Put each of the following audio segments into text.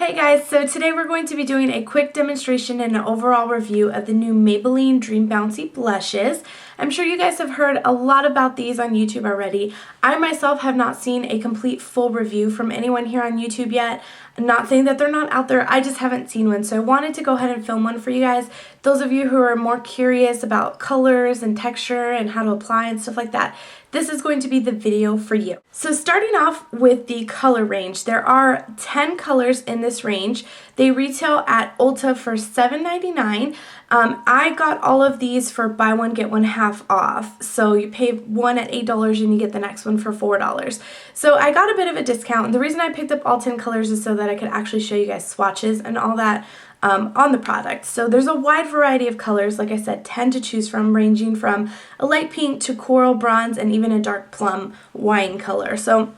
Hey guys, so today we're going to be doing a quick demonstration and an overall review of the new Maybelline Dream Bouncy blushes. I'm sure you guys have heard a lot about these on YouTube already. I myself have not seen a complete full review from anyone here on YouTube yet. I'm not saying that they're not out there, I just haven't seen one, so I wanted to go ahead and film one for you guys. Those of you who are more curious about colors and texture and how to apply and stuff like that, this is going to be the video for you. So starting off with the color range, there are 10 colors in this range. They retail at Ulta for $7.99. I got all of these for buy one get one half off. So you pay one at $8 and you get the next one for $4. So I got a bit of a discount. The reason I picked up all 10 colors is so that I could actually show you guys swatches and all that on the product. So there's a wide variety of colors, like I said, 10 to choose from, ranging from a light pink to coral bronze and even a dark plum wine color. So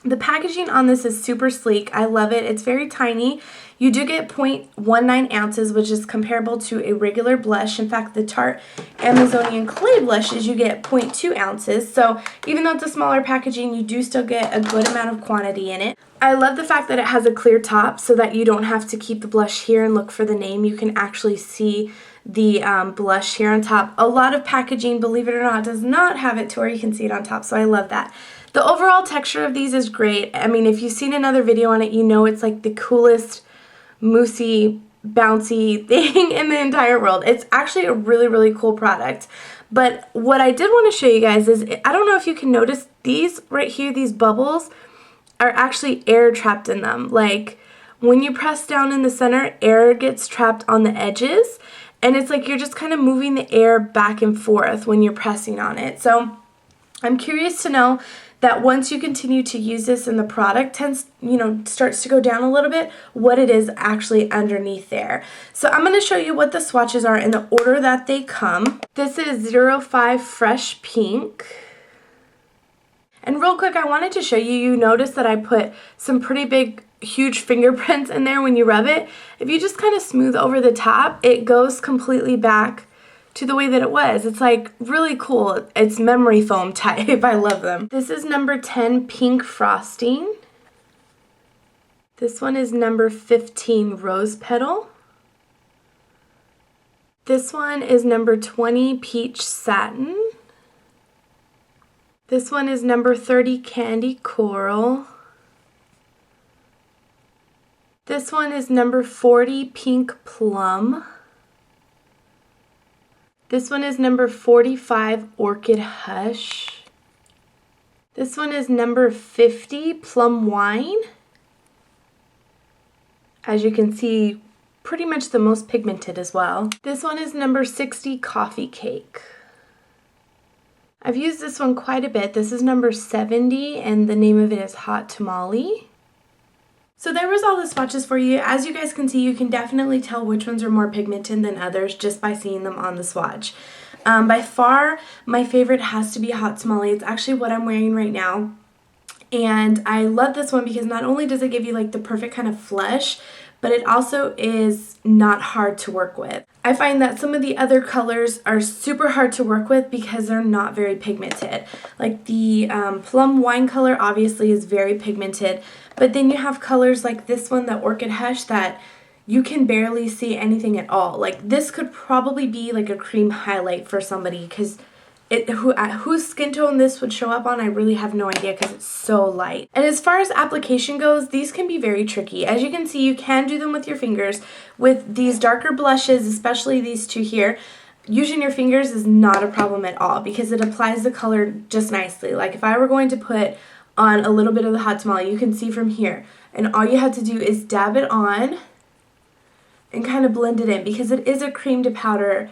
the packaging on this is super sleek. I love it. It's very tiny. You do get 0.19 ounces, which is comparable to a regular blush. In fact, the Tarte Amazonian Clay blushes, you get 0.2 ounces. So even though it's a smaller packaging, you do still get a good amount of quantity in it. I love the fact that it has a clear top so that you don't have to keep the blush here and look for the name. You can actually see the blush here on top. A lot of packaging, believe it or not, does not have it to where you can see it on top, so I love that. The overall texture of these is great. I mean, if you've seen another video on it, you know it's like the coolest, moussey, bouncy thing in the entire world. It's actually a really, really cool product. But what I did want to show you guys is, I don't know if you can notice these right here, these bubbles are actually air trapped in them. Like when you press down in the center, air gets trapped on the edges, and it's like you're just kind of moving the air back and forth when you're pressing on it. So I'm curious to know that once you continue to use this and the product starts to go down a little bit, what it is actually underneath there. So I'm going to show you what the swatches are in the order that they come. This is 05 Fresh Pink. And real quick, I wanted to show you, you notice that I put some pretty big, huge fingerprints in there when you rub it. If you just kind of smooth over the top, it goes completely back to the way that it was. It's like really cool. It's memory foam type. I love them. This is number 10 Pink Frosting. This one is number 15 Rose Petal. This one is number 20 Peach Satin. This one is number 30 Candy Coral. This one is number 40 Pink Plum. This one is number 45 Orchid Hush. This one is number 50 Plum Wine. As you can see, pretty much the most pigmented as well. This one is number 60 Coffee Cake. I've used this one quite a bit. This is number 70 and the name of it is Hot Tamale. So there was all the swatches for you. As you guys can see, you can definitely tell which ones are more pigmented than others just by seeing them on the swatch. By far, my favorite has to be Hot Tamale. It's actually what I'm wearing right now. And I love this one because not only does it give you like the perfect kind of flush, but it also is not hard to work with. I find that some of the other colors are super hard to work with because they're not very pigmented. Like the plum wine color obviously is very pigmented, but then you have colors like this one, the Orchid Hush, that you can barely see anything at all. Like this could probably be like a cream highlight for somebody because whose skin tone this would show up on, I really have no idea because it's so light. And as far as application goes, these can be very tricky. As you can see, you can do them with your fingers. With these darker blushes, especially these two here, using your fingers is not a problem at all because it applies the color just nicely. Like if I were going to put on a little bit of the Hot Tamale, you can see from here, and all you have to do is dab it on and kind of blend it in because it is a cream to powder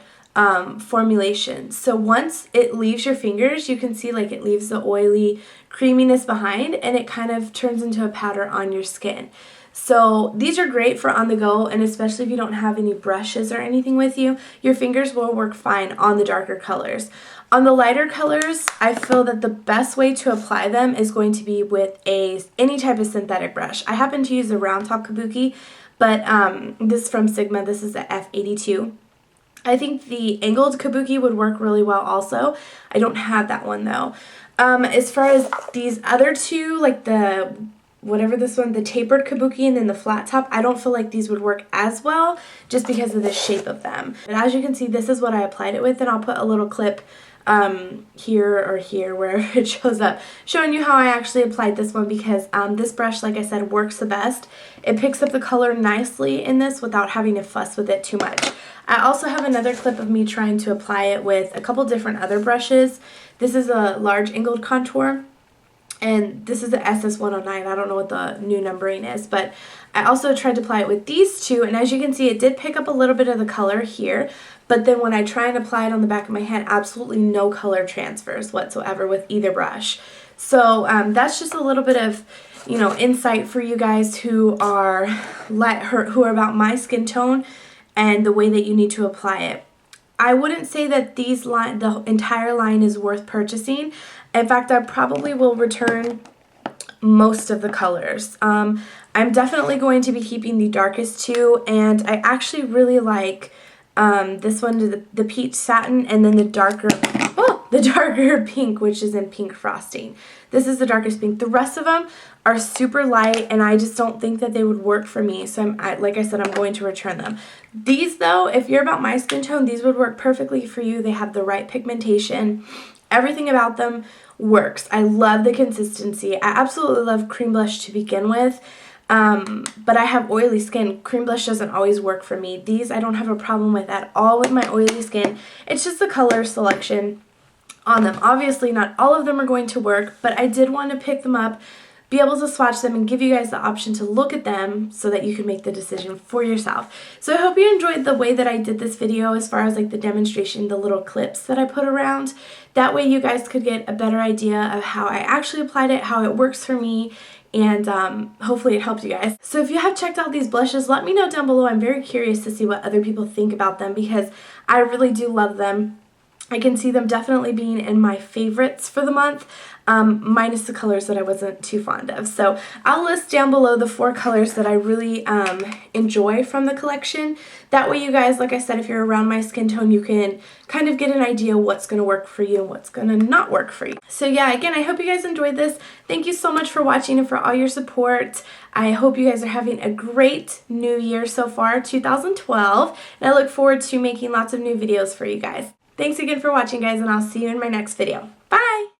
formulation. So once it leaves your fingers, you can see like it leaves the oily creaminess behind and it kind of turns into a powder on your skin. So these are great for on the go, and especially if you don't have any brushes or anything with you, your fingers will work fine on the darker colors. On the lighter colors, I feel that the best way to apply them is going to be with any type of synthetic brush. I happen to use a round top kabuki, but this is from Sigma. This is the F82. I think the angled kabuki would work really well also. I don't have that one though. As far as these other two, like the whatever this one, the tapered kabuki and then the flat top, I don't feel like these would work as well just because of the shape of them. But as you can see, this is what I applied it with, and I'll put a little clip here or here where it shows up showing you how I actually applied this one, because this brush, like I said, works the best. It picks up the color nicely in this without having to fuss with it too much. I also have another clip of me trying to apply it with a couple different other brushes. This is a large angled contour, and this is the SS109. I don't know what the new numbering is, but I also tried to apply it with these two, and as you can see, it did pick up a little bit of the color here, but then when I try and apply it on the back of my hand, absolutely no color transfers whatsoever with either brush. So that's just a little bit of, you know, insight for you guys who are about my skin tone and the way that you need to apply it. I wouldn't say that the entire line is worth purchasing. In fact, I probably will return most of the colors. I'm definitely going to be keeping the darkest two, and I actually really like this one, the peach satin, and then the darker pink, which is in pink frosting. This is the darkest pink. The rest of them are super light, and I just don't think that they would work for me, so like I said, I'm going to return them. These, though, if you're about my skin tone, these would work perfectly for you. They have the right pigmentation. Everything about them works. I love the consistency. I absolutely love cream blush to begin with, but I have oily skin. Cream blush doesn't always work for me. These I don't have a problem with at all with my oily skin. It's just the color selection on them. Obviously, not all of them are going to work, but I did want to pick them up, be able to swatch them, and give you guys the option to look at them so that you can make the decision for yourself. So I hope you enjoyed the way that I did this video as far as like the demonstration, the little clips that I put around. That way you guys could get a better idea of how I actually applied it, how it works for me, and hopefully it helped you guys. So if you have checked out these blushes, let me know down below. I'm very curious to see what other people think about them, because I really do love them. I can see them definitely being in my favorites for the month, minus the colors that I wasn't too fond of. So I'll list down below the 4 colors that I really enjoy from the collection. That way you guys, like I said, if you're around my skin tone, you can kind of get an idea what's going to work for you and what's going to not work for you. So yeah, again, I hope you guys enjoyed this. Thank you so much for watching and for all your support. I hope you guys are having a great new year so far, 2012, and I look forward to making lots of new videos for you guys. Thanks again for watching, guys, and I'll see you in my next video. Bye!